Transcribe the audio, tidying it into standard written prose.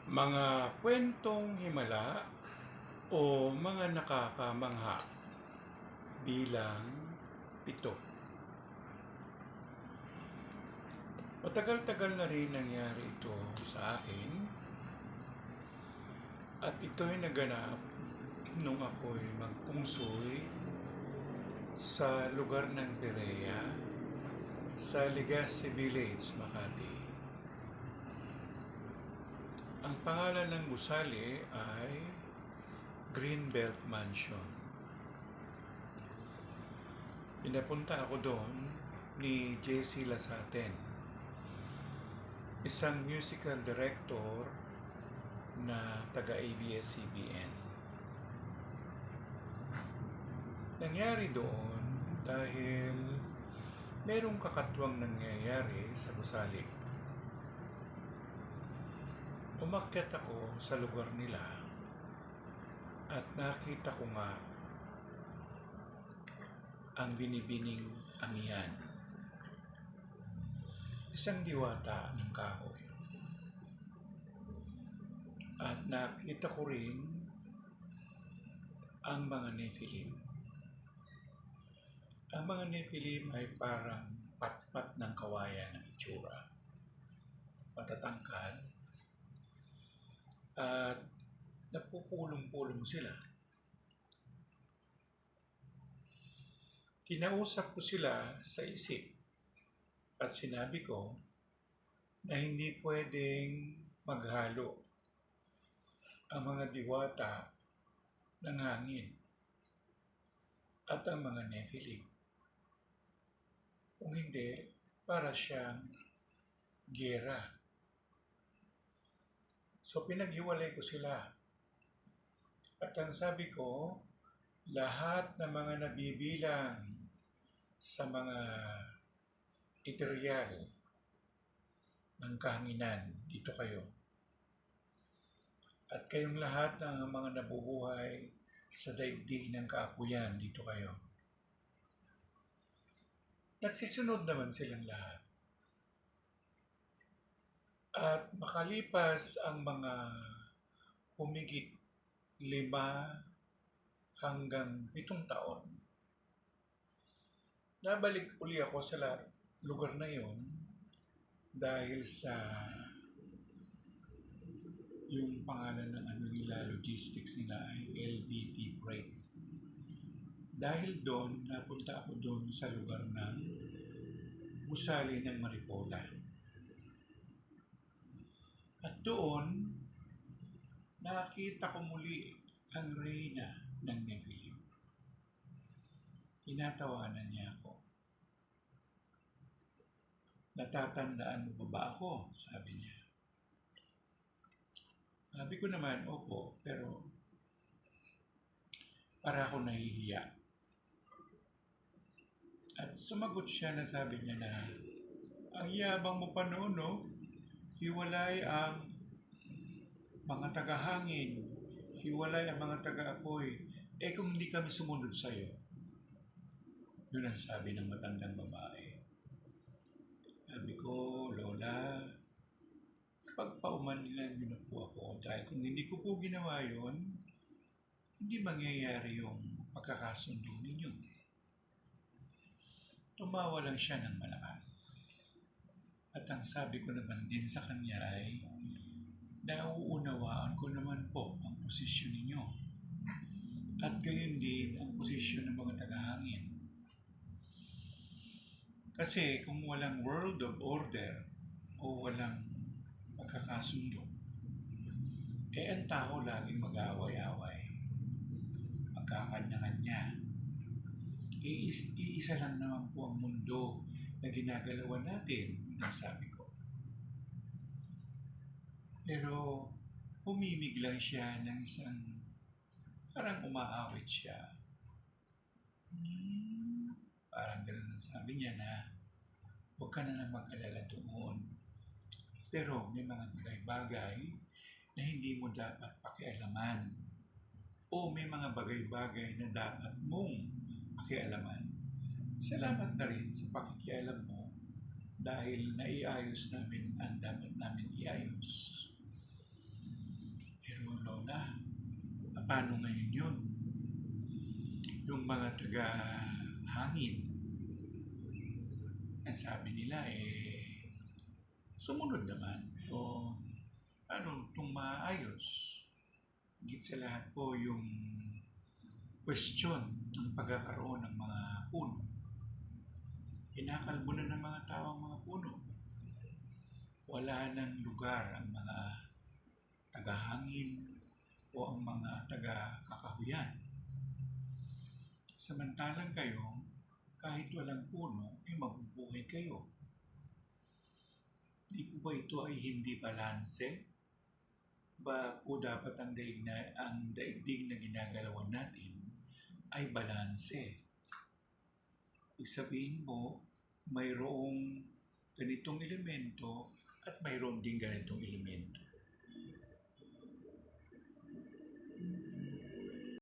Mga kwentong himala o mga nakakamangha bilang 7. Matagal-tagal na rin nangyari ito sa akin at ito'y naganap nung ako'y magpungsoy sa lugar ng Perea sa Legazpi Village, Makati. Ang pangalan ng gusali ay Greenbelt Mansion. Pinapunta ako doon ni J.C. Lasaten, isang musical director na taga-ABS-CBN. Nangyari doon dahil merong kakatwang nangyayari sa gusali. Umakyat ako sa lugar nila at nakita ko nga ang binibining amihan. Isang diwata ng kahoy. At nakita ko rin ang mga Nephilim. Ang mga Nephilim ay parang patpat ng kawayan ng itsura. Matatangkad at napupulong-pulong sila. Kinausap ko sila sa isip at sinabi ko na hindi pwedeng maghalo ang mga diwata ng hangin at ang mga Nephilim. Kung hindi, para siyang giyera. So pinaghiwalay ko sila. At ang sabi ko, lahat ng mga nabibilang sa mga ethereal ng kahanginan, dito kayo. At kayong lahat ng mga nabubuhay sa daigdig ng kaapuyan, dito kayo. Nagsisunod naman silang lahat. At makalipas ang mga humigit 5 hanggang 7 taon, nabalik uli ako sa lugar na yon dahil sa yung pangalan ng logistics nila ay LBT Freight. Dahil doon, napunta ako doon sa lugar ng gusali ng Maripola. At doon, nakita ko muli ang reyna ng Nephilim. Tinatawanan niya ako. Natatandaan mo ba ako? Sabi niya. Sabi ko naman, opo, pero para ako nahihiya. At sumagot siya na sabi niya na, ang yabang mo pa noon, no? Hiwalay ang mga tagahangin, hiwalay ang mga taga-apoy. Kung hindi kami sumunod sa'yo, yun ang sabi ng matandang babae. Sabi ko, Lola, pagpaumanlinan niyo na po ako dahil kung hindi ko po ginawa yun, hindi mangyayari yung pagkakasundo ninyo. Tumawa lang siya ng malakas. At ang sabi ko naman din sa kanya ay, nauunawaan ko naman po ang posisyon ninyo. At gayon din ang posisyon ng mga tagahangin. Kasi kung walang world of order o walang pagkakasundo, ang tao laging mag-aaway-away. Magkakanya-kanya. Iisa lang naman po ang mundo na ginagalawan natin, yun ang sabi ko. Pero humimig lang siya ng isang parang umaawit siya. Parang gano'n ang sabi niya na huwag ka na lang mag-alala doon. Pero may mga bagay-bagay na hindi mo dapat pakialaman. O may mga bagay-bagay na dapat mong pakialaman. Salamat na rin sa pakikialam mo dahil naiayos namin ang dapat namin iayos. Paano ngayon yun? Yung mga taga-hangin, ang sabi nila sumunod naman. Pero paano itong maayos? Higit sa lahat po yung question ng pagkakaroon ng mga puno. Kinakalbo na ng mga tao ang mga puno. Wala nang lugar ang mga tagahangin o ang mga taga-kakahuyan. Samantalang kayo, kahit walang puno, mabubuhay kayo. Di po ba ito ay hindi balanse? Ba po dapat ang daigdig na ginagalawan natin ay balanse? Ibig sabihin mo, mayroong ganitong elemento at mayroon din ganitong elemento.